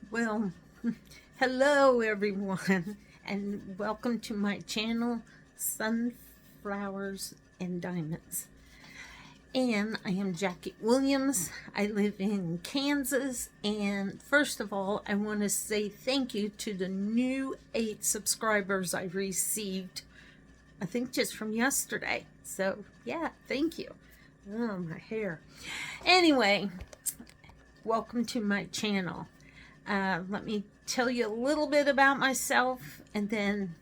Well, hello everyone, and welcome to my channel, Sunflowers and Diamonds. And I am Jackie Williams. I live in Kansas, and first of all, I want to say thank you to the new 8 subscribers I received, I think just from yesterday. So, yeah, thank you. Oh, my hair. Anyway, welcome to my channel. Let me tell you a little bit about myself and then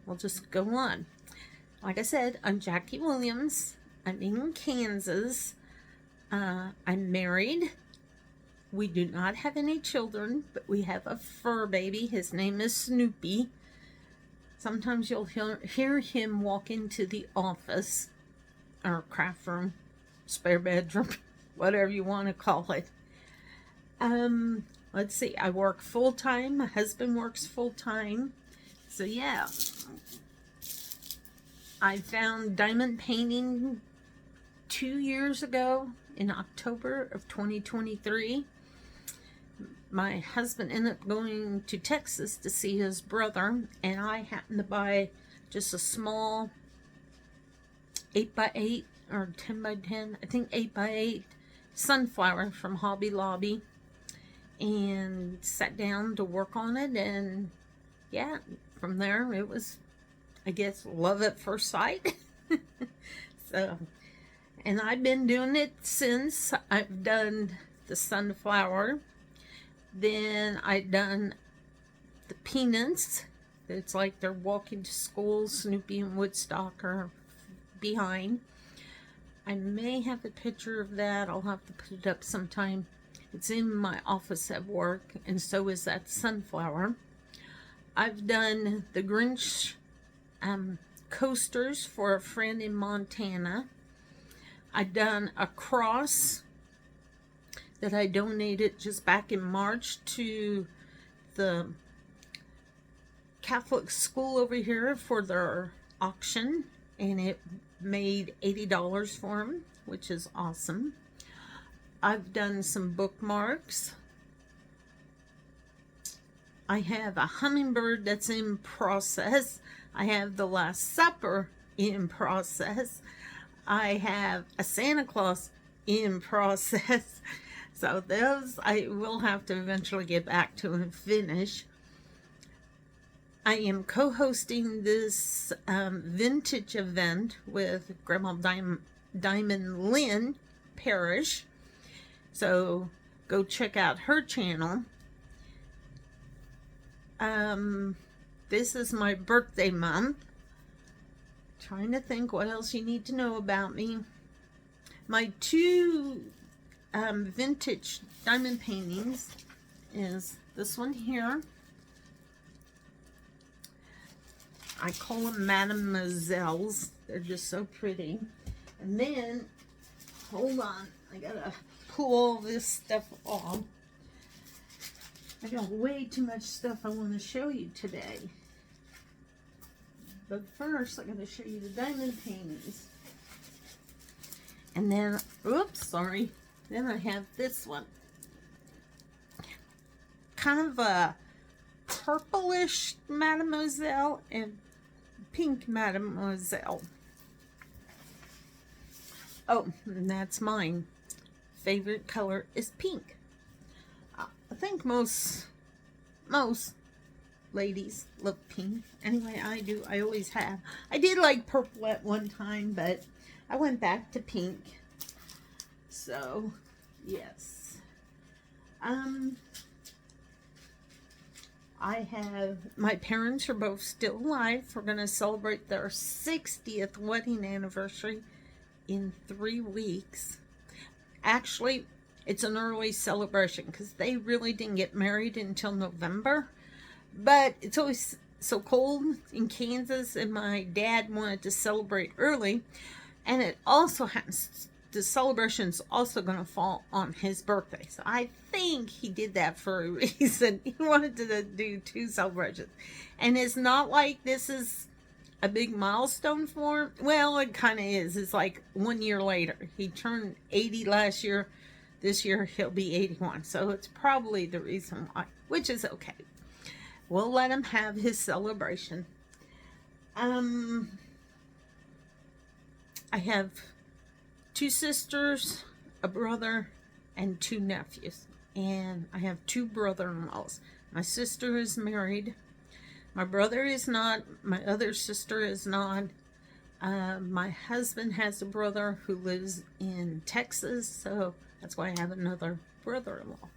we'll just go on. Like I said, I'm Jackie Williams. I'm in Kansas. I'm married. We do not have any children, but we have a fur baby. His name is Snoopy. Sometimes you'll hear him walk into the office, or craft room, spare bedroom, whatever you want to call it. Let's see, I work full-time. My husband works full-time. So yeah, I found diamond painting 2 years ago in October of 2023. My husband ended up going to Texas to see his brother, and I happened to buy just a small 8x8 or 10x10, I think 8x8 sunflower from Hobby Lobby, and sat down to work on it. And yeah, from there it was, I guess, love at first sight. So, and I've been doing it since. I've done the sunflower, then I've done the peanuts. It's like they're walking to school. Snoopy and Woodstock are behind. I may have a picture of that. I'll have to put it up sometime. It's in my office at work, and so is that sunflower. I've done the Grinch coasters for a friend in Montana. I've done a cross that I donated just back in March to the Catholic school over here for their auction, and it made $80 for them, which is awesome. I've done some bookmarks. I have a hummingbird that's in process. I have the Last Supper in process. I have a Santa Claus in process. So those I will have to eventually get back to and finish. I am co-hosting this vintage event with Grandma Diamond Lynn Parrish. So go check out her channel. This is my birthday month. Trying to think what else you need to know about me. My 2 vintage diamond paintings is this one here. I call them Mademoiselles. They're just so pretty. And then, hold on, I gotta pull all this stuff off. I got way too much stuff I want to show you today. But first, I gotta show you the diamond paintings. And then, oops, sorry. Then I have this one. Kind of a purplish Mademoiselle and pink Mademoiselle. Oh, and that's mine. Favorite color is pink. I think most ladies love pink. Anyway, I do. I always have. I did like purple at one time, but I went back to pink. So, yes. I have, my parents are both still alive. We're going to celebrate their 60th wedding anniversary in 3 weeks. Actually, it's an early celebration because they really didn't get married until November. But it's always so cold in Kansas, and my dad wanted to celebrate early. And it also happens, the celebration's also going to fall on his birthday. So I think he did that for a reason. He wanted to do 2 celebrations. And it's not like this is a big milestone for him. Well, it kind of is. It's like 1 year later. He turned 80 last year. This year he'll be 81, so it's probably the reason why, which is okay. We'll let him have his celebration. I have 2 sisters, a brother, and 2 nephews. And I have 2 brother-in-laws. My sister is married. My brother is not. My other sister is not. My husband has a brother who lives in Texas, so that's why I have another brother-in-law.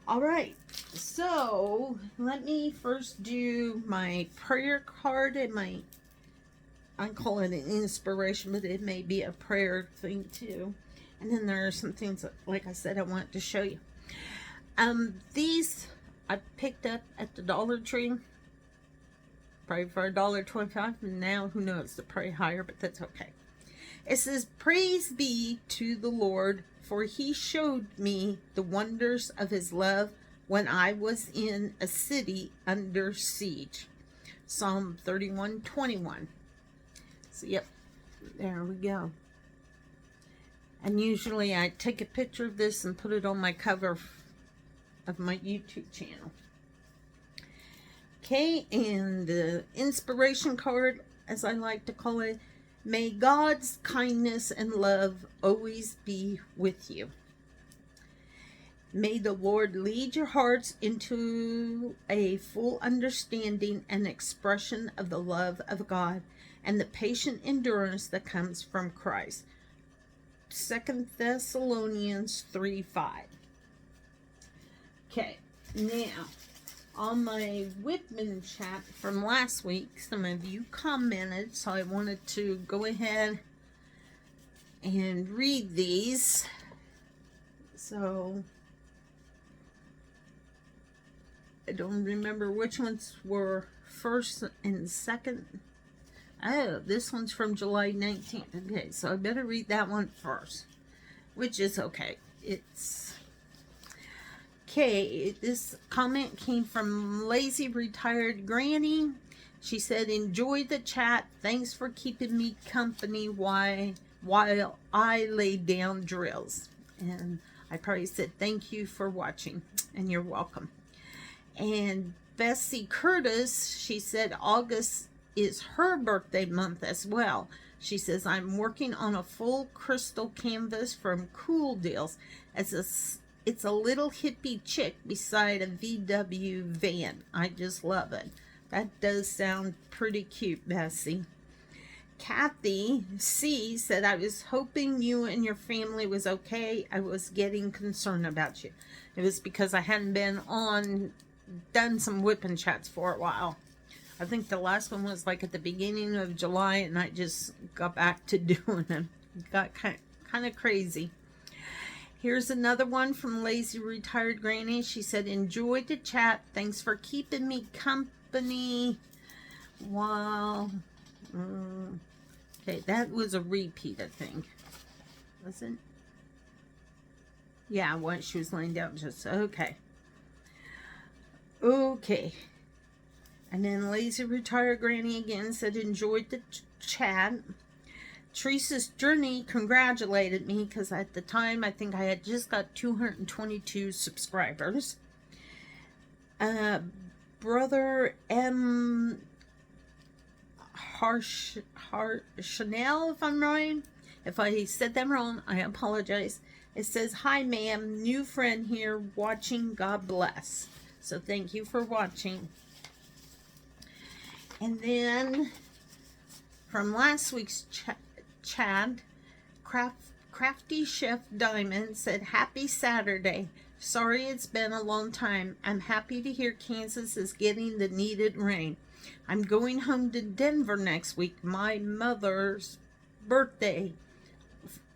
All right, so let me first do my prayer card and I call it an inspiration, but it may be a prayer thing too. And then there are some things that, like I said, I want to show you. These I picked up at the Dollar Tree, probably for $1.25, and now who knows, they're probably higher, but that's okay. It says, "Praise be to the Lord, for he showed me the wonders of his love when I was in a city under siege." Psalm 31:21. So, yep, there we go. And usually I take a picture of this and put it on my cover of my YouTube channel. Okay, and the inspiration card, as I like to call it, "May God's kindness and love always be with you. May the Lord lead your hearts into a full understanding and expression of the love of God and the patient endurance that comes from Christ." 2 Thessalonians 3:5. Okay, now on my Whitman chat from last week, some of you commented, so I wanted to go ahead and read these. So I don't remember which ones were first and second. Oh, this one's from July 19th. Okay, so I better read that one first, which is okay. It's okay. This comment came from Lazy Retired Granny. She said, "Enjoyed the chat. Thanks for keeping me company while I laid down drills." And I probably said thank you for watching, and you're welcome. And Bessie Curtis, she said August is her birthday month as well. She says, "I'm working on a full crystal canvas from Cool Deals. It's a little hippie chick beside a VW van. I just love it." That does sound pretty cute, Bessie. Kathy C said, "I was hoping you and your family was okay. I was getting concerned about you." It was because I hadn't done some whipping chats for a while. I think the last one was like at the beginning of July, and I just got back to doing them. Got kind of crazy. Here's another one from Lazy Retired Granny. She said, "Enjoyed the chat. Thanks for keeping me company while..." Okay, that was a repeat, I think. Wasn't? Yeah, once she was laying down, just okay. Okay. And then Lazy Retired Granny again said, "Enjoyed the chat." Teresa's Journey congratulated me because at the time I think I had just got 222 subscribers. Brother M. Chanel, if I'm wrong. If I said that wrong, I apologize. It says, "Hi, ma'am. New friend here watching. God bless." So thank you for watching. And then from last week's chat, Crafty Chef Diamond said, "Happy Saturday. Sorry it's been a long time. I'm happy to hear Kansas is getting the needed rain. I'm going home to Denver next week, my mother's birthday,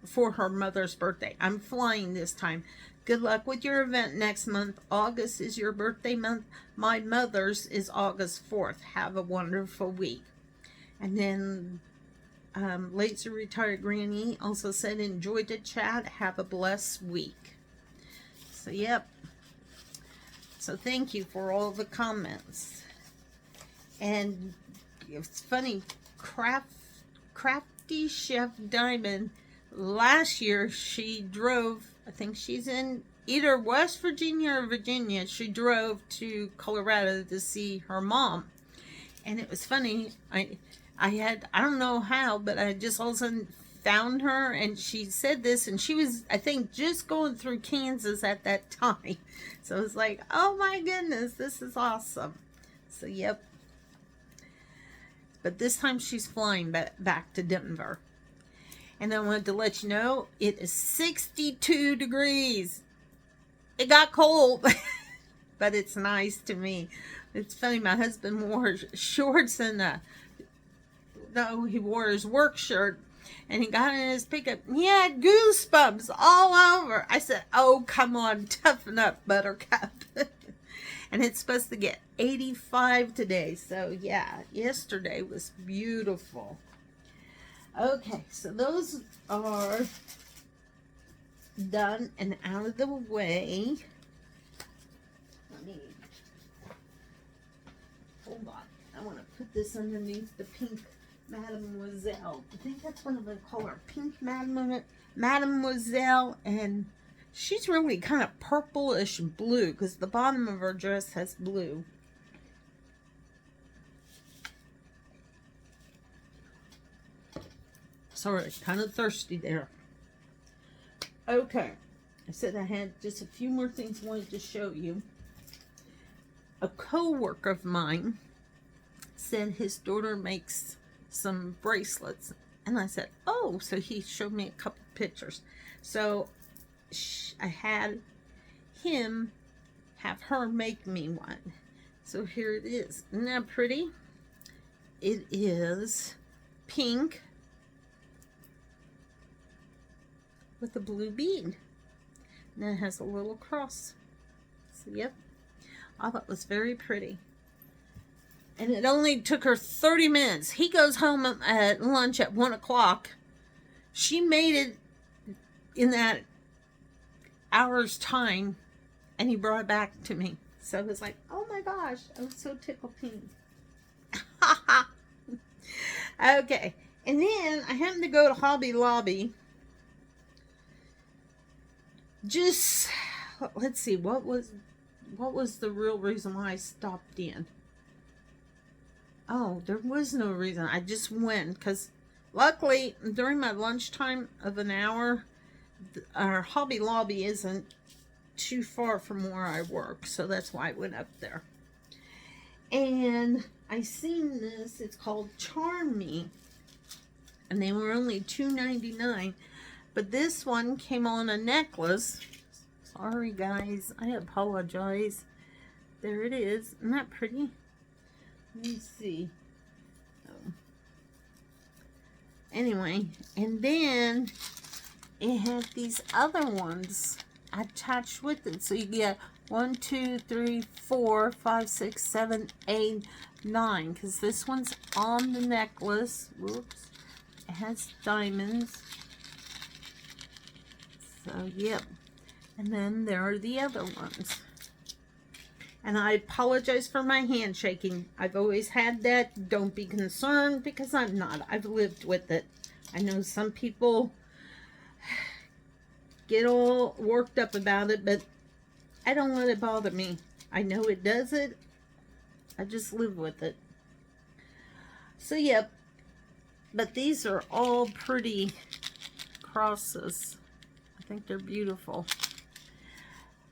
for her mother's birthday. I'm flying this time. Good luck with your event next month. August is your birthday month. My mother's is August 4th. Have a wonderful week." And then Lazy Retired Granny also said, "Enjoyed the chat. Have a blessed week." So, yep. So, thank you for all the comments. And it's funny, Crafty Chef Diamond, last year she drove I think she's in either West Virginia or Virginia. She drove to Colorado to see her mom. And it was funny. I don't know how, but I just all of a sudden found her, and she said this, and she was, I think, just going through Kansas at that time. So I was like, oh my goodness, this is awesome. So yep. But this time she's flying back to Denver. And I wanted to let you know, it is 62 degrees. It got cold, but it's nice to me. It's funny, my husband wore shorts and he wore his work shirt, and he got in his pickup. He had goosebumps all over. I said, oh, come on, toughen up, Buttercup. And it's supposed to get 85 today. So, yeah, yesterday was beautiful. Okay, so those are done and out of the way. Let me, hold on. I want to put this underneath the pink Mademoiselle. I think that's what I'm going to call her. Pink Mademoiselle. And she's really kind of purplish blue because the bottom of her dress has blue. Sorry, kind of thirsty there. Okay. I said I had just a few more things I wanted to show you. A co-worker of mine said his daughter makes some bracelets. And I said, oh, so he showed me a couple pictures. So I had him have her make me one. So here it is. Isn't that pretty? It is pink with a blue bead. And then it has a little cross. So, yep. I thought it was very pretty. And it only took her 30 minutes. He goes home at lunch at 1 o'clock. She made it in that hour's time, and he brought it back to me. So it was like, oh my gosh, I was so tickled pink. Okay. And then I happened to go to Hobby Lobby. Just, let's see, what was the real reason why I stopped in? Oh, there was no reason. I just went because luckily during my lunchtime of an hour, our Hobby Lobby isn't too far from where I work, so that's why I went up there. And I seen this. It's called Charm Me, and they were only $2.99. But this one came on a necklace. Sorry, guys. I apologize. There it is. Isn't that pretty? Let me see. Oh. Anyway, and then it had these other ones attached with it. So you get 1, 2, 3, 4, 5, 6, 7, 8, 9. Because this one's on the necklace. Whoops. It has diamonds. So, yep. And then there are the other ones. And I apologize for my hand shaking. I've always had that. Don't be concerned because I'm not. I've lived with it. I know some people get all worked up about it, but I don't let it bother me. I know it does it. I just live with it. So, yep. But these are all pretty crosses. I think they're beautiful.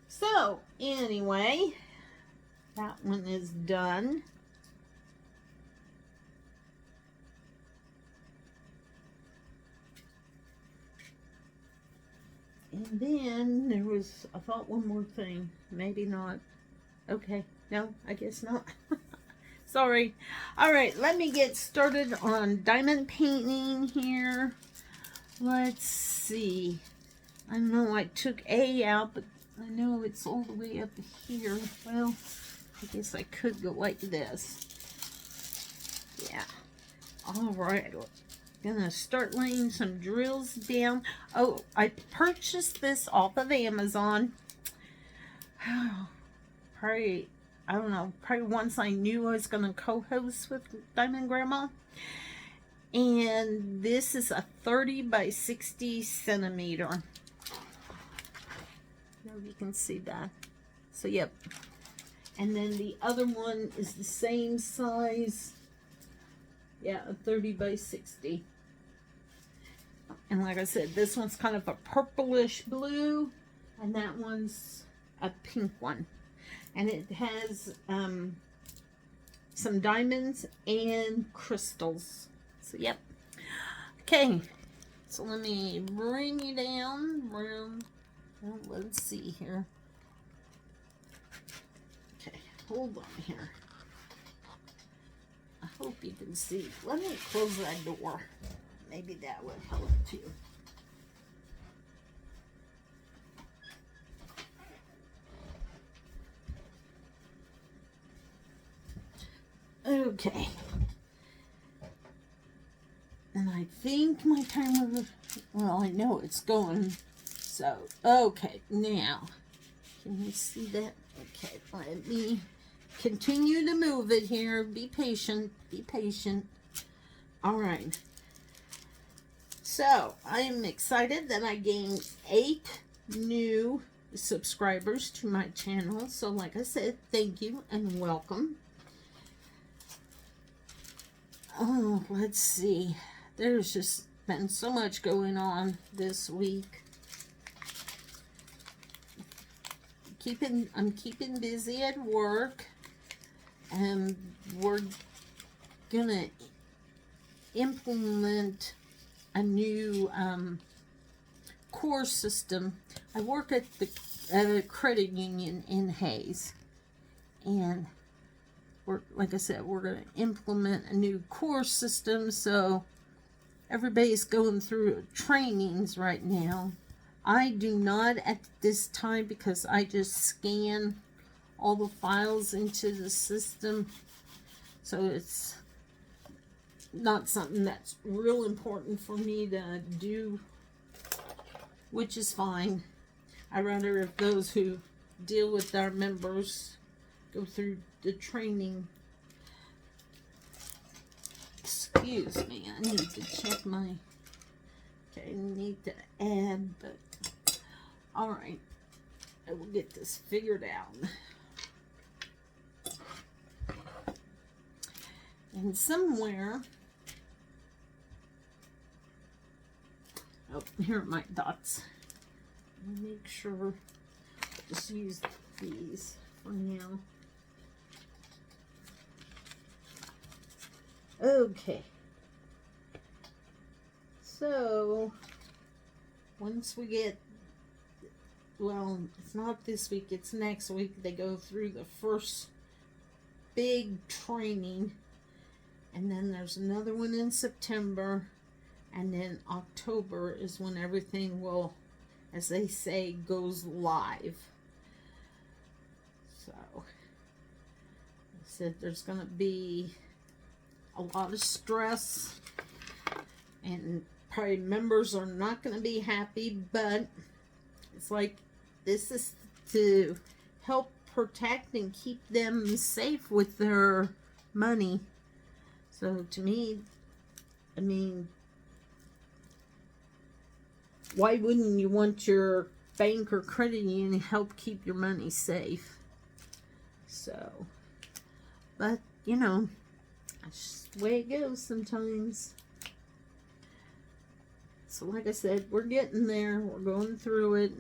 So, anyway, that one is done. And then there was, I thought one more thing. Maybe not. Okay. No, I guess not. Sorry. Alright, let me get started on diamond painting here. Let's see. I know I took A out, but I know it's all the way up here. Well, I guess I could go like this. Yeah. Alright. Gonna start laying some drills down. Oh, I purchased this off of Amazon. Probably, I don't know, probably once I knew I was gonna co-host with Diamond Grandma. And this is a 30 by 60 centimeter. I don't know if you can see that. So, yep. And then the other one is the same size. Yeah, a 30 by 60. And like I said, this one's kind of a purplish blue, and that one's a pink one. And it has some diamonds and crystals. So, yep. Okay. So, let me bring you down. Well, let's see here. Okay, hold on here. I hope you can see. Let me close that door. Maybe that would help too. Okay. And I think my timer, well, I know it's going. So, okay, now, can you see that? Okay, let me continue to move it here. Be patient, be patient. All right. So, I am excited that I gained 8 new subscribers to my channel. So, like I said, thank you and welcome. Oh, let's see. There's just been so much going on this week. I'm keeping busy at work, and we're gonna implement a new course system. I work at a credit union in Hayes, and like I said, we're going to implement a new course system. So everybody's going through trainings right now. I do not at this time, because I just scan all the files into the system. So it's not something that's real important for me to do, which is fine. I'd rather if those who deal with our members go through the training. Excuse me, I need to check my, okay, I need to add, but all right, I will get this figured out. And somewhere, oh, here are my dots. Make sure, just use these for now. Okay. So, once we get, well, it's not this week, it's next week, they go through the first big training. And then there's another one in September. And then October is when everything will, as they say, goes live. So, I said there's going to be a lot of stress. And probably members are not going to be happy. But it's like, this is to help protect and keep them safe with their money. So to me, I mean, why wouldn't you want your bank or credit union to help keep your money safe? So, but, you know, that's just the way it goes sometimes. So like I said, we're getting there. We're going through it.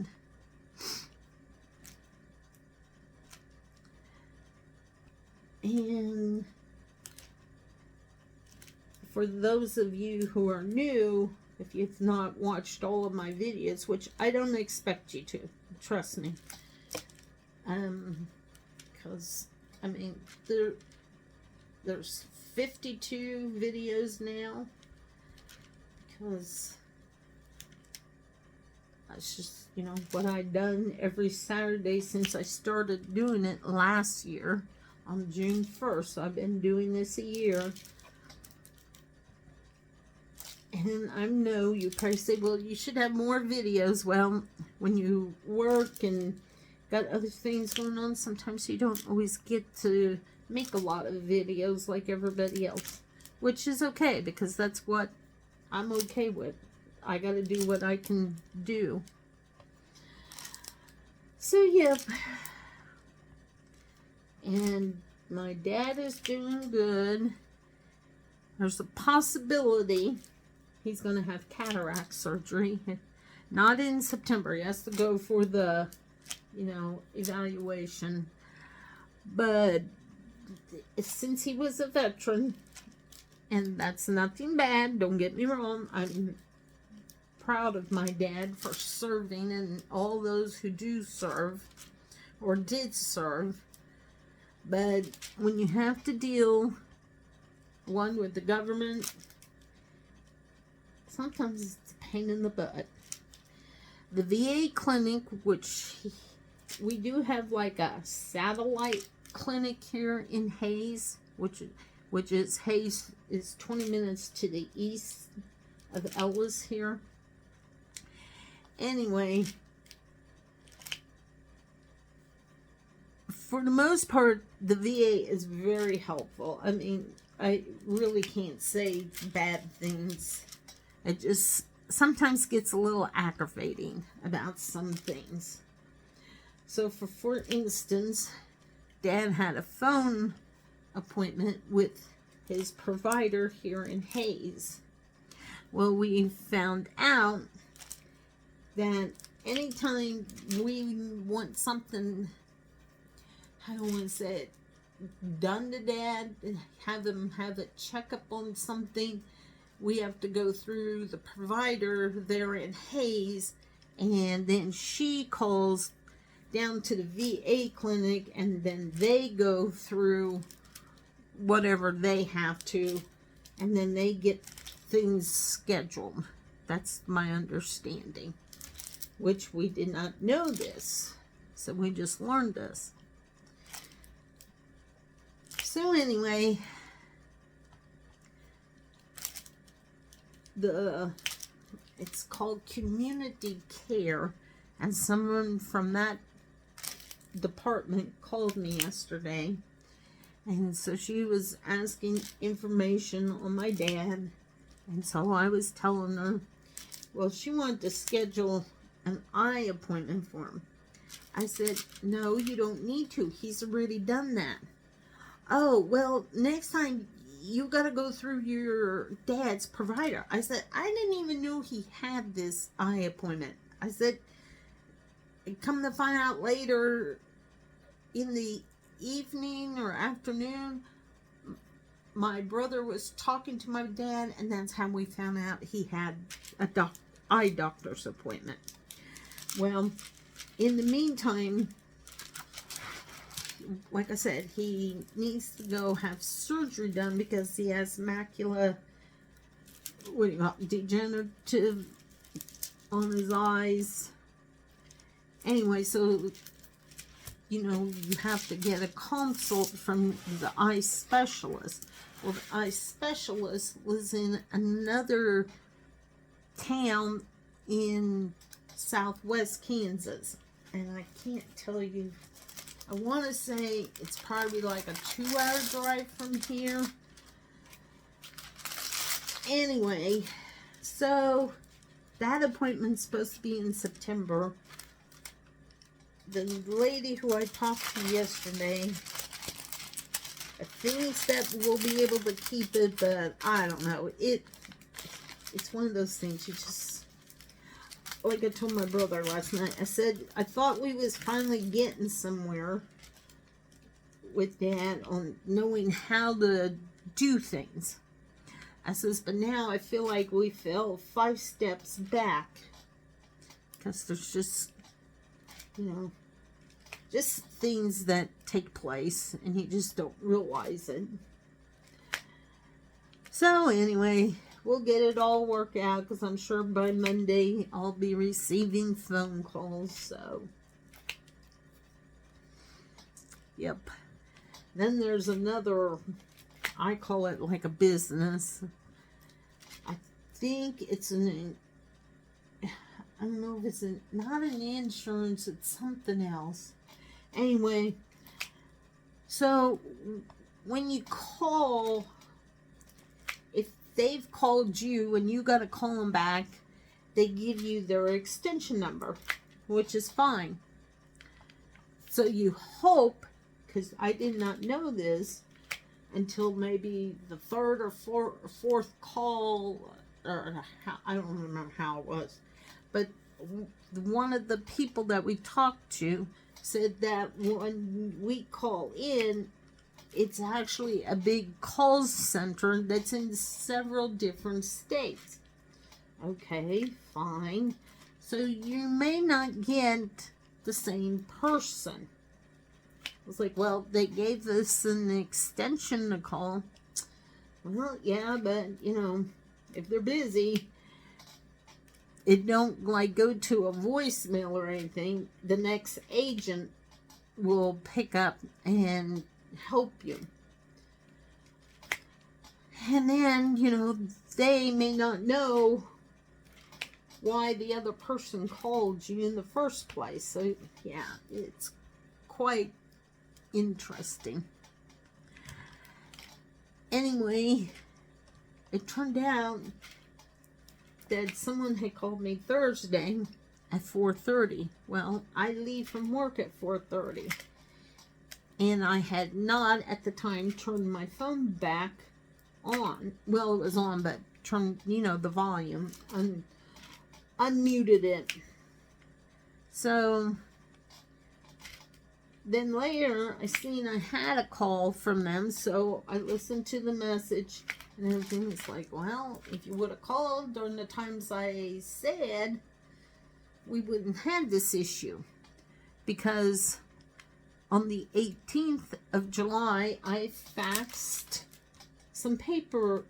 And for those of you who are new, if you've not watched all of my videos, which I don't expect you to, trust me, because I mean there's 52 videos now, because that's just, you know, what I've done every Saturday since I started doing it last year on June 1st. I've been doing this a year. And I know you probably say, well, you should have more videos. Well, when you work and got other things going on, sometimes you don't always get to make a lot of videos like everybody else. Which is okay, because that's what I'm okay with. I got to do what I can do. So, yep. And my dad is doing good. There's a possibility he's going to have cataract surgery. Not in September. He has to go for the, evaluation. But since he was a veteran, and that's nothing bad, don't get me wrong, I'm proud of my dad for serving and all those who do serve or did serve. But when you have to deal, one, with the government, sometimes it's a pain in the butt. The VA clinic, which we do have like a satellite clinic here in Hayes, which is Hayes is 20 minutes to the east of Ellis here. Anyway, for the most part, the VA is very helpful. I mean, I really can't say bad things. It just sometimes gets a little aggravating about some things. So, for instance, Dad had a phone appointment with his provider here in Hayes. Well, we found out that anytime we want something, I don't want to say it, done to Dad, have him have a checkup on something, we have to go through the provider there in Hayes, and then she calls down to the VA clinic, and then they go through whatever they have to, and then they get things scheduled. That's my understanding, which we did not know this, so we just learned this. So anyway, it's called community care, and someone from that department called me yesterday, and so she was asking information on my dad, and so I was telling her, well, she wanted to schedule an eye appointment for him. I said, no, you don't need to. He's already done that. Oh, well, next time you got to go through your dad's provider. I said, I didn't even know he had this eye appointment. I said, come to find out later in the evening or afternoon, my brother was talking to my dad, and that's how we found out he had a eye doctor's appointment. Well, in the meantime, like I said, he needs to go have surgery done because he has macula, degenerative on his eyes. Anyway, so, you have to get a consult from the eye specialist. Well, the eye specialist was in another town in southwest Kansas. And I can't tell you, I want to say it's probably like a 2-hour drive from here. Anyway, so that appointment's supposed to be in September. The lady who I talked to yesterday, I think that we'll be able to keep it, but I don't know. It's one of those things you just, like I told my brother last night, I said, I thought we was finally getting somewhere with Dad on knowing how to do things. I says, but now I feel like we fell 5 steps back. Because there's just, just things that take place and you just don't realize it. So anyway, we'll get it all worked out because I'm sure by Monday I'll be receiving phone calls. So, yep. Then there's another, I call it like a business. I think it's I don't know if it's not an insurance, it's something else. Anyway, so when you call, if they've called you and you got to call them back, they give you their extension number, which is fine. So you hope, because I did not know this until maybe the third or fourth call, or I don't remember how it was, but one of the people that we talked to said that when we call in, it's actually a big call center that's in several different states. Okay, fine. So you may not get the same person. I was like, well, they gave us an extension to call. Well, yeah, but, if they're busy, it don't, like, go to a voicemail or anything. The next agent will pick up and help you. And then, they may not know why the other person called you in the first place. So, yeah, it's quite interesting. Anyway, it turned out that someone had called me Thursday at 4:30. Well, I leave from work at 4:30. And I had not at the time turned my phone back on. Well, it was on, but turned, the volume, unmuted it. So then later I seen I had a call from them, so I listened to the message and everything. It's like, well, if you would have called during the times I said, we wouldn't have this issue. Because on the 18th of July, I faxed some papers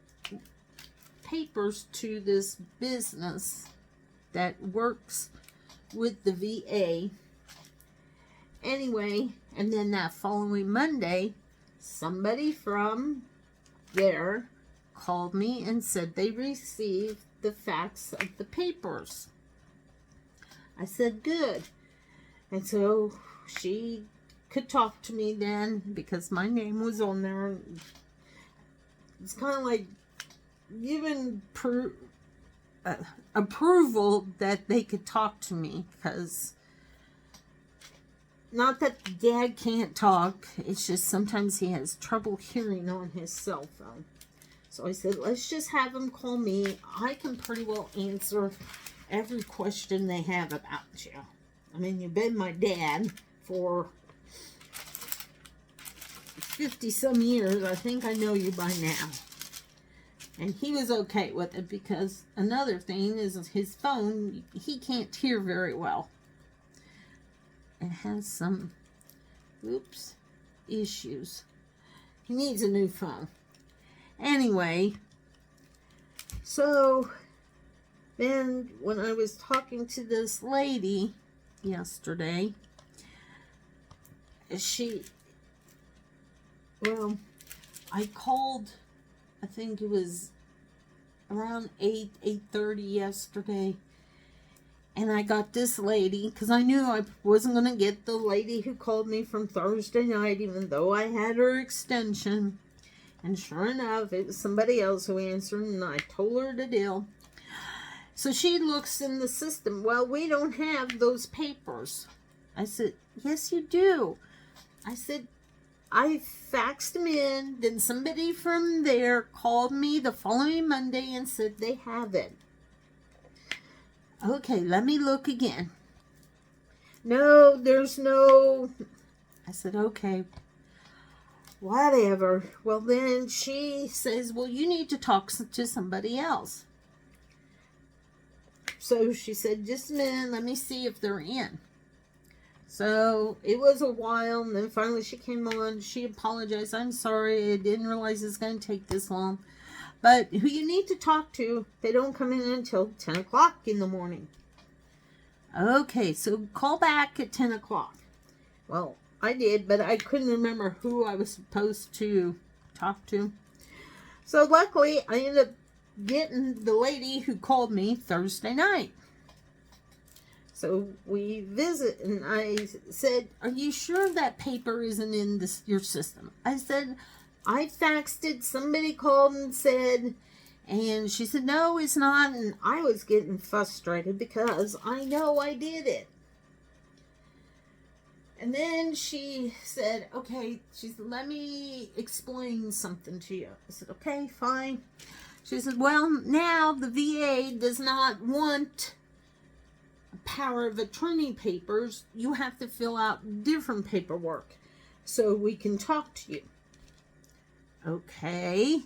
to this business that works with the VA. Anyway, and then that following Monday, somebody from there called me and said they received the fax of the papers. I said, good. And so she could talk to me then because my name was on there. It's kind of like giving approval that they could talk to me, because not that Dad can't talk, it's just sometimes he has trouble hearing on his cell phone. So I said, let's just have him call me. I can pretty well answer every question they have about you. I mean, you've been my dad for 50 some years. I think I know you by now. And he was okay with it, because another thing is his phone, he can't hear very well. It has some, issues. He needs a new phone. Anyway, so then when I was talking to this lady yesterday, I called, I think it was around 8:30 yesterday, and I got this lady, because I knew I wasn't going to get the lady who called me from Thursday night, even though I had her extension. And sure enough, it was somebody else who answered, and I told her the deal. So she looks in the system. Well, we don't have those papers. I said, yes, you do. I said, I faxed them in. Then somebody from there called me the following Monday and said they have it. Okay, let me look again. No, there's no. I said, okay, whatever. Well, then she says, well, you need to talk to somebody else. So she said, just a minute, let me see if they're in. So it was a while, and then finally she came on. She apologized. I'm sorry, I didn't realize it's going to take this long. But who you need to talk to, they don't come in until 10 o'clock in the morning. Okay, so call back at 10 o'clock. Well, I did, but I couldn't remember who I was supposed to talk to. So luckily, I ended up getting the lady who called me Thursday night. So we visit, and I said, are you sure that paper isn't in your system? I said, I faxed it. Somebody called and said, and she said, no, it's not. And I was getting frustrated because I know I did it. And then she said, okay, she said, let me explain something to you. I said, okay, fine. She said, well, now the VA does not want power of attorney papers. You have to fill out different paperwork so we can talk to you. Okay.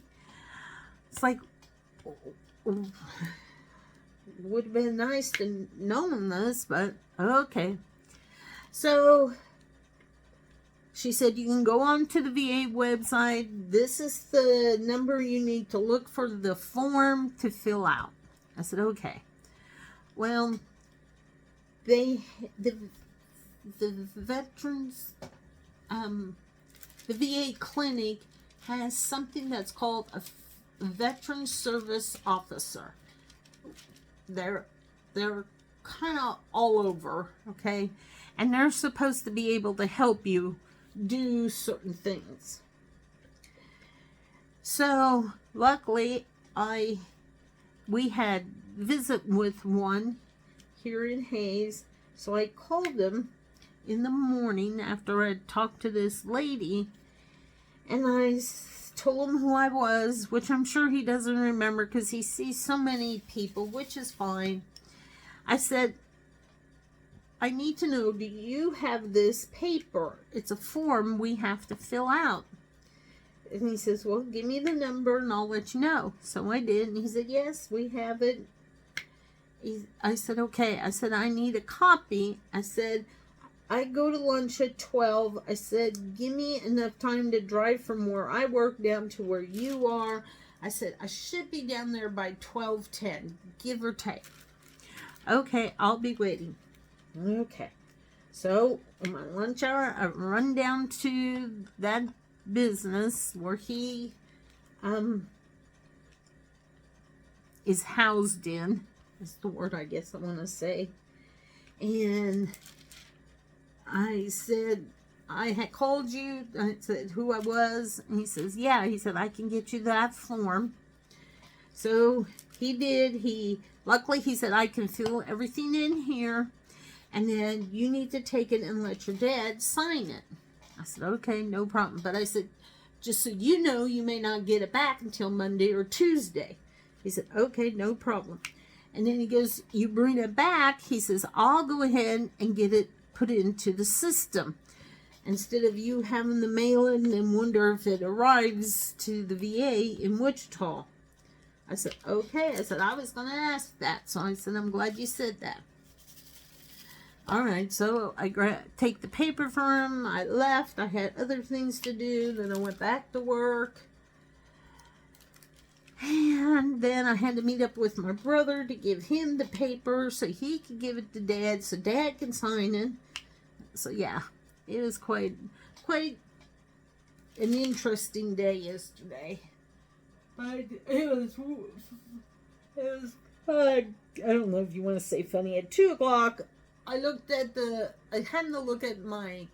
It's like, would have been nice to know this, but okay. So she said, you can go on to the VA website. This is the number you need to look for the form to fill out. I said, okay. Well, the veterans, the VA clinic has something that's called a veteran service officer. They're kind of all over, okay? And they're supposed to be able to help you do certain things. So luckily we had visit with one here in Hayes, so I called him in the morning after I talked to this lady, and I told him who I was, which I'm sure he doesn't remember because he sees so many people, which is fine. I said, I need to know, do you have this paper? It's a form we have to fill out. And he says, well, give me the number and I'll let you know. So I did, and he said, yes, we have it. I said, okay. I said, I need a copy. I said, I go to lunch at 12. I said, give me enough time to drive from where I work down to where you are. I said, I should be down there by 12:10, give or take. Okay, I'll be waiting. Okay. So, on my lunch hour, I run down to that business where he is housed in. That's the word I guess I want to say. And I said, I had called you. I said who I was. And he says, yeah. He said, I can get you that form. So he did. Luckily, he said, I can fill everything in here. And then you need to take it and let your dad sign it. I said, okay, no problem. But I said, just so you know, you may not get it back until Monday or Tuesday. He said, okay, no problem. And then he goes, you bring it back. He says, I'll go ahead and get it put into the system. Instead of you having to mail it and wonder if it arrives to the VA in Wichita. I said, okay. I said, I was going to ask that. So I said, I'm glad you said that. All right, so I take the paper from him. I left. I had other things to do. Then I went back to work. And then I had to meet up with my brother to give him the paper so he could give it to Dad so Dad can sign it. So yeah, it was quite an interesting day yesterday. But it was I don't know if you want to say funny. At 2 o'clock, I happened to look at my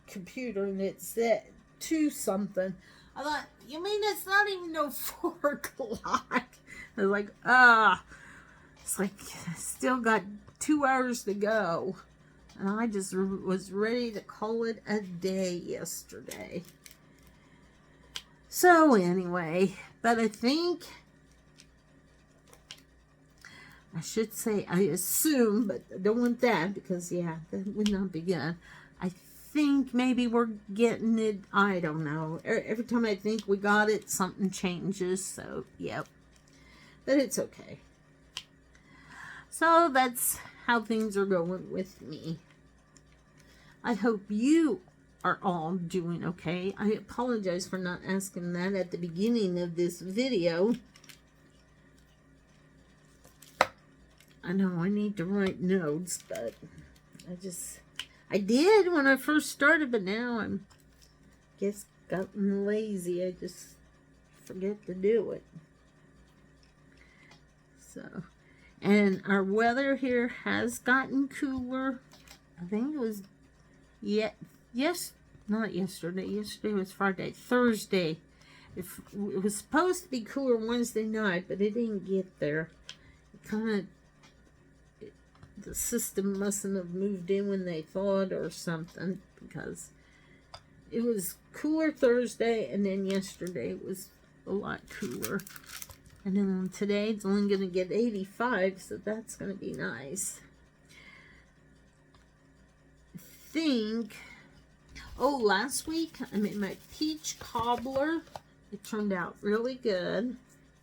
computer and it said 2 something. I thought, you mean it's not even 4 o'clock? I was like, it's like, I still got 2 hours to go. And I just was ready to call it a day yesterday. So anyway, but I think, I should say, I assume, but I don't want that because, yeah, that would not be good. I think maybe we're getting it. I don't know. Every time I think we got it, something changes. So, yep. But it's okay. So, that's how things are going with me. I hope you are all doing okay. I apologize for not asking that at the beginning of this video. I know I need to write notes, but I did when I first started, but now I'm guess gotten lazy. I just forget to do it. So, and our weather here has gotten cooler. I think it was not yesterday. Yesterday was Friday. Thursday. It was supposed to be cooler Wednesday night, but it didn't get there. It kind of the system mustn't have moved in when they thawed or something, because it was cooler Thursday, and then yesterday it was a lot cooler. And then today it's only going to get 85, so that's going to be nice. I think, last week I made my peach cobbler. It turned out really good.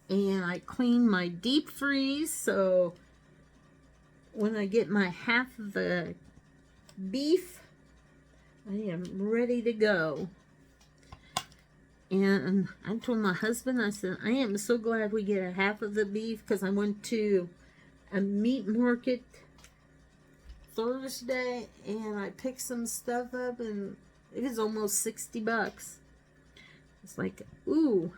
And I cleaned my deep freeze, so when I get my half of the beef, I am ready to go. And I told my husband, I said, I am so glad we get a half of the beef, because I went to a meat market Thursday and I picked some stuff up and it was almost 60 bucks. It's like, ooh.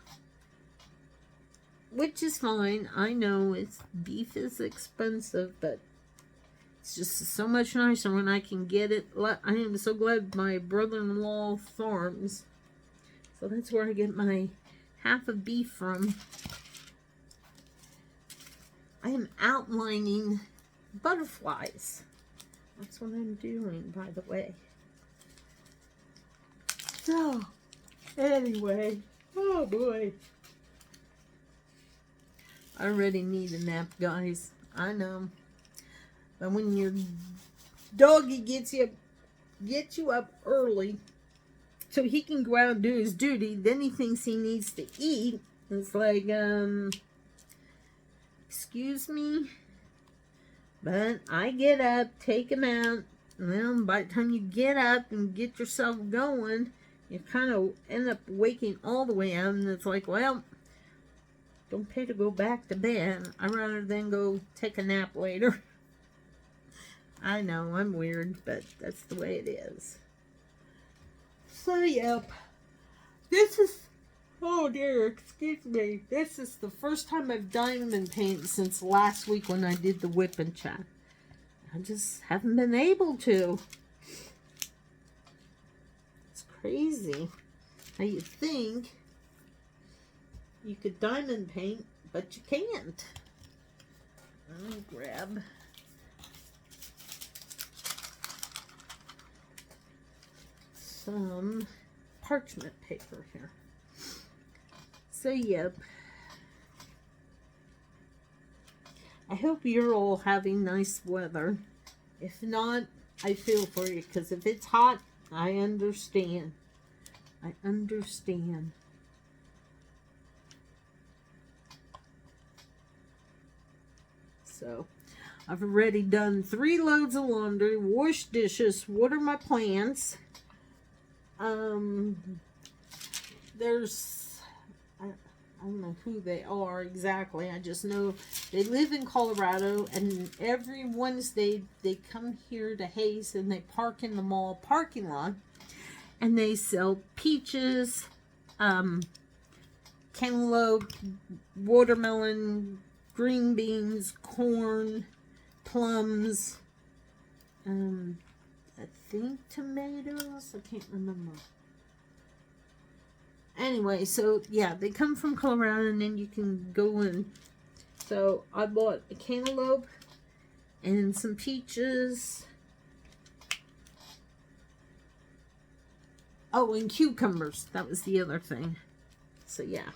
Which is fine. I know beef is expensive, but it's just so much nicer when I can get it. I am so glad my brother-in-law farms. So that's where I get my half of beef from. I am outlining butterflies. That's what I'm doing, by the way. So, anyway, oh boy. I already need a nap, guys. I know. But when your doggy gets you up early so he can go out and do his duty, then he thinks he needs to eat. It's like, excuse me? But I get up, take him out. Well, by the time you get up and get yourself going, you kind of end up waking all the way up. And it's like, well, don't pay to go back to bed. I'd rather than go take a nap later. I know, I'm weird, but that's the way it is. So, yep. This is, oh dear, excuse me. This is the first time I've diamond painted since last week when I did the WIP and chat. I just haven't been able to. It's crazy how you think you could diamond paint, but you can't. I'll grab some parchment paper here. So, yep. I hope you're all having nice weather. If not, I feel for you, because if it's hot, I understand. I understand. So, I've already done 3 loads of laundry, washed dishes, watered my plants. There's, I don't know who they are exactly. I just know they live in Colorado, and every Wednesday they come here to Hayes and they park in the mall parking lot, and they sell peaches, cantaloupe, watermelon, green beans, corn, plums, I think tomatoes. I can't remember. Anyway, so yeah, they come from Colorado, and then you can go in. So I bought a cantaloupe and some peaches. Oh, and cucumbers. That was the other thing. So yeah.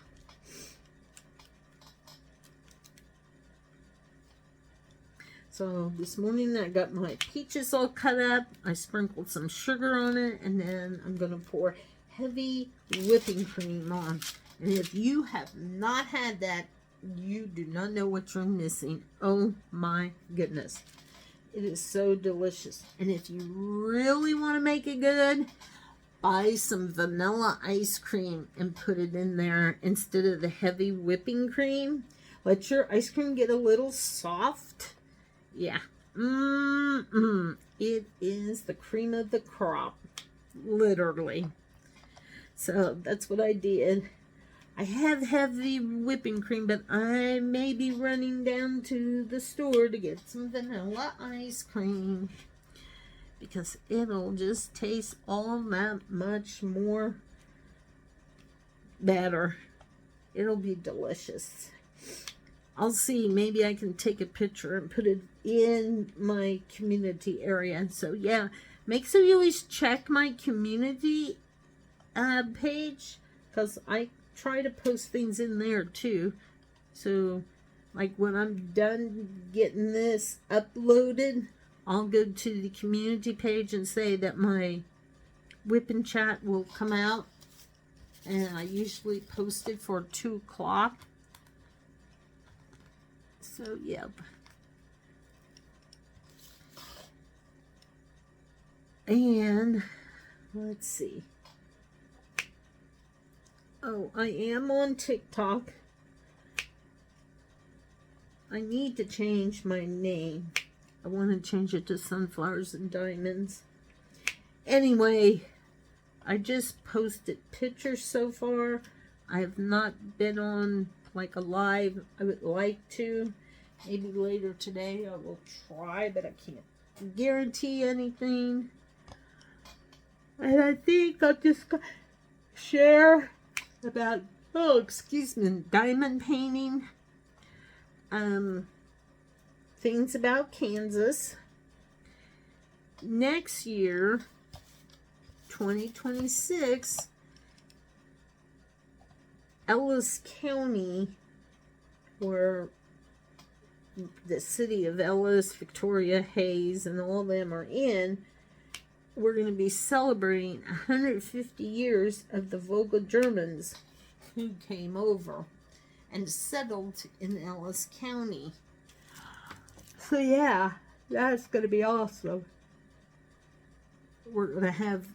So this morning I got my peaches all cut up. I sprinkled some sugar on it, and then I'm going to pour heavy whipping cream on. And if you have not had that, you do not know what you're missing. Oh my goodness. It is so delicious. And if you really want to make it good, buy some vanilla ice cream and put it in there instead of the heavy whipping cream. Let your ice cream get a little soft. Yeah. It is the cream of the crop. Literally. So that's what I did. I have heavy whipping cream, but I may be running down to the store to get some vanilla ice cream, because it'll just taste all that much more better. It'll be delicious. I'll see. Maybe I can take a picture and put it in my community area. So yeah, make sure you always check my community page, because I try to post things in there too. So like when I'm done getting this uploaded, I'll go to the community page and say that my WIP and chat will come out. And I usually post it for 2 o'clock. So, yep. And, let's see. Oh, I am on TikTok. I need to change my name. I want to change it to Sunflowers and Diamonds. Anyway, I just posted pictures so far. I have not been on like a live. I would like to. Maybe later today I will try, but I can't guarantee anything. And I think I'll just share about, diamond painting. Things about Kansas. Next year, 2026, Ellis County, where the city of Ellis, Victoria, Hayes, and all of them are in, we're going to be celebrating 150 years of the Volga Germans who came over and settled in Ellis County. So yeah, that's going to be awesome. We're going to have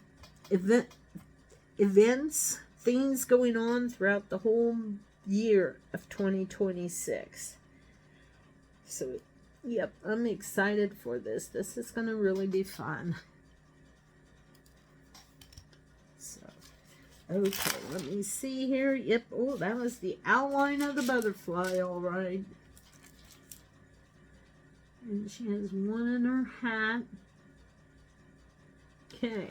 events, things going on throughout the whole year of 2026. So, yep, I'm excited for this. This is going to really be fun. So, okay, let me see here. Yep, oh, that was the outline of the butterfly, all right. And she has one in her hat. Okay.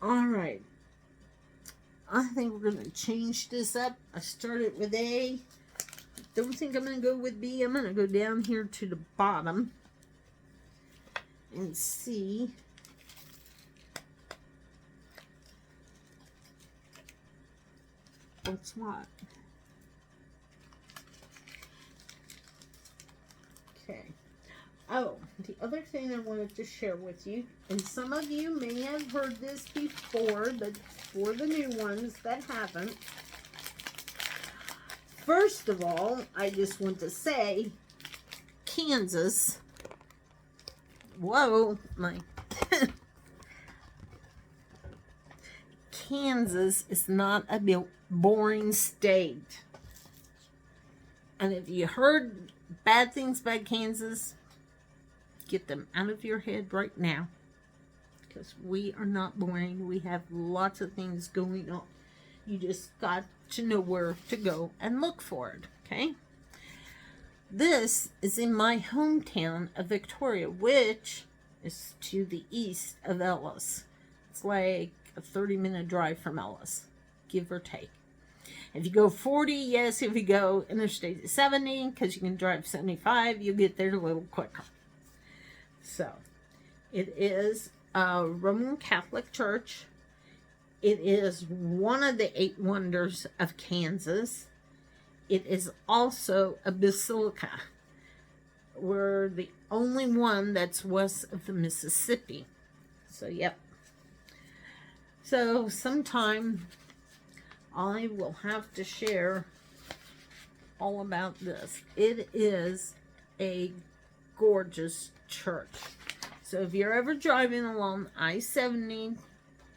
All right. I think we're going to change this up. I started with A. Don't think I'm going to go with B. I'm going to go down here to the bottom and see what's what. Okay. Oh, the other thing I wanted to share with you, and some of you may have heard this before, but for the new ones that haven't, first of all, I just want to say, Kansas, whoa, my, Kansas is not a boring state. And if you heard bad things about Kansas, get them out of your head right now. Because we are not boring. We have lots of things going on. You just got to know where to go and look for it, okay? This is in my hometown of Victoria, which is to the east of Ellis. It's like a 30-minute drive from Ellis, give or take. If you go 40, yes. If you go Interstate 70, because you can drive 75, you'll get there a little quicker. So, it is a Roman Catholic church. It is one of the 8 wonders of Kansas. It is also a basilica. We're the only one that's west of the Mississippi. So, yep. So, sometime I will have to share all about this. It is a gorgeous church. So if you're ever driving along I-70,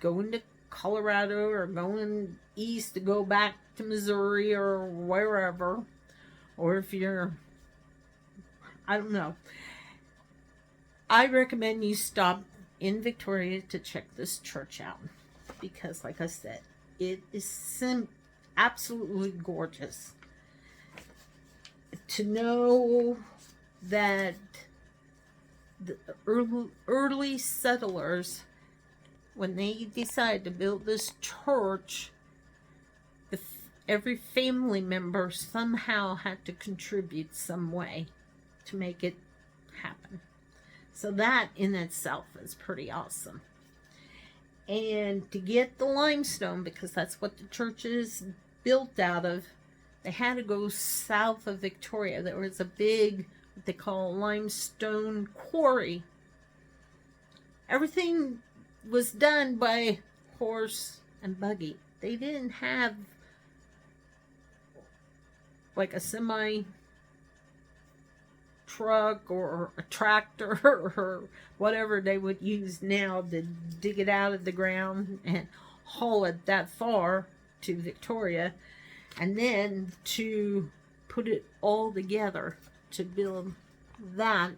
going to Colorado or going east to go back to Missouri or wherever, or if you're, I don't know, I recommend you stop in Victoria to check this church out, because like I said, it is absolutely gorgeous. To know that the early settlers, when they decided to build this church, every family member somehow had to contribute some way to make it happen. So that in itself is pretty awesome. And to get the limestone, because that's what the church is built out of, they had to go south of Victoria. There was a big, what they call limestone quarry. Everything was done by horse and buggy. They didn't have like a semi truck or a tractor or whatever they would use now to dig it out of the ground and haul it that far to Victoria, and then to put it all together to build that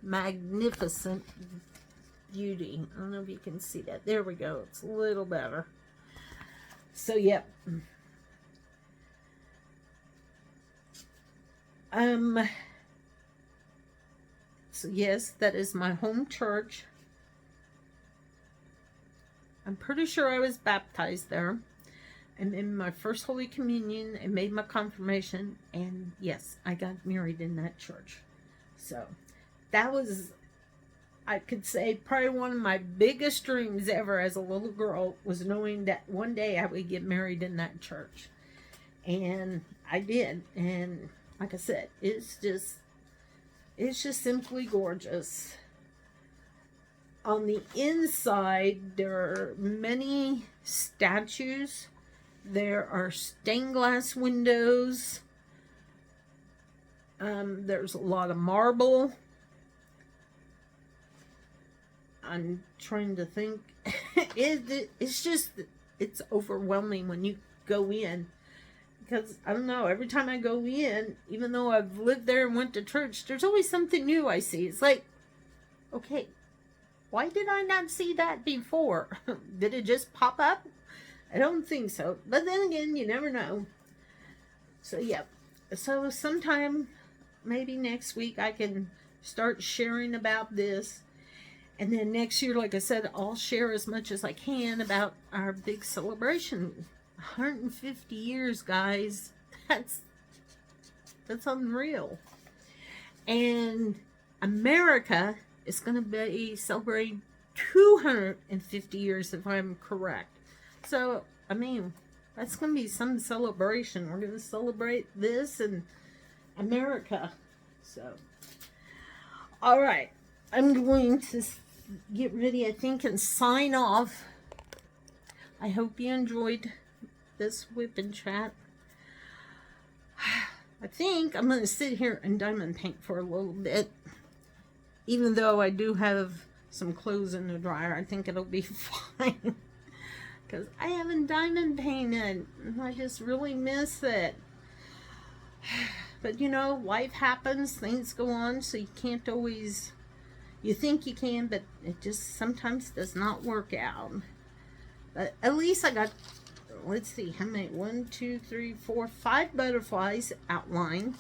magnificent beauty. I don't know if you can see that. There we go. It's a little better. So, yep. So yes, that is my home church. I'm pretty sure I was baptized there. I'm in my first Holy Communion. I made my confirmation. And yes, I got married in that church. So that was, I could say, probably one of my biggest dreams ever as a little girl was knowing that one day I would get married in that church. And I did. And like I said, it's just simply gorgeous. On the inside, there are many statues. There are stained glass windows. There's a lot of marble. I'm trying to think. It's overwhelming when you go in. Because, I don't know, every time I go in, even though I've lived there and went to church, there's always something new I see. It's like, okay, why did I not see that before? Did it just pop up? I don't think so. But then again, you never know. So, yeah. So, sometime, maybe next week, I can start sharing about this. And then next year, like I said, I'll share as much as I can about our big celebration. 150 years, guys. That's unreal. And America is going to be celebrating 250 years, if I'm correct. So, I mean, that's going to be some celebration. We're going to celebrate this in America. So, all right. I'm going to get ready, I think, and sign off. I hope you enjoyed this WIP and chat. I think I'm going to sit here and diamond paint for a little bit. Even though I do have some clothes in the dryer, I think it'll be fine. Because I haven't diamond painted. I just really miss it. But you know, life happens. Things go on. So you can't always... You think you can, but it just sometimes does not work out. But at least I got... Let's see, how many? 1, 2, 3, 4, 5 butterflies outlined.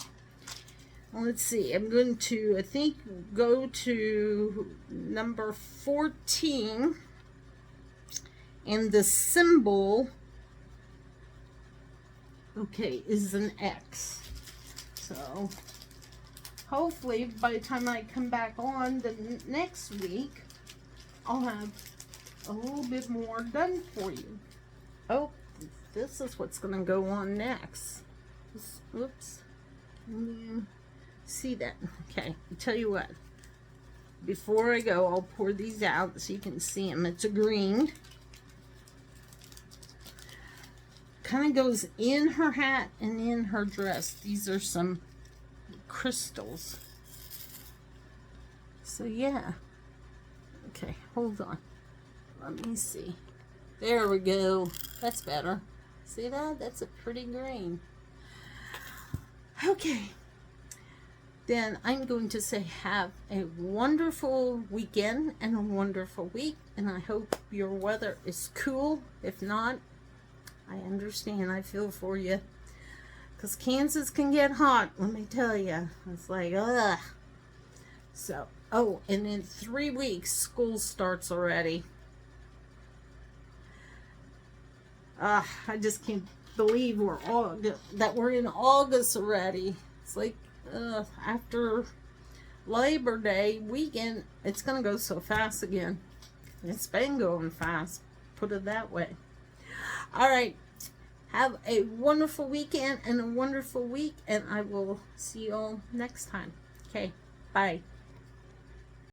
Let's see, I'm going to, I think, go to number 14. And the symbol, okay, is an X. So, hopefully, by the time I come back on the next week, I'll have a little bit more done for you. Oh, this is what's going to go on next. Oops. See that? Okay, I'll tell you what. Before I go, I'll pour these out so you can see them. It's a green. Kind of goes in her hat and in her dress. These are some crystals. So, yeah. Okay, hold on. Let me see. There we go. That's better. See that? That's a pretty green. Okay. Then I'm going to say have a wonderful weekend and a wonderful week. And I hope your weather is cool. If not, I understand. I feel for you. Because Kansas can get hot, let me tell you. It's like, ugh. So, oh, and in 3 weeks, school starts already. I just can't believe we're in August already. It's like after Labor Day weekend, it's gonna go so fast again. It's been going fast, put it that way. All right, have a wonderful weekend and a wonderful week, and I will see you all next time. Okay, bye.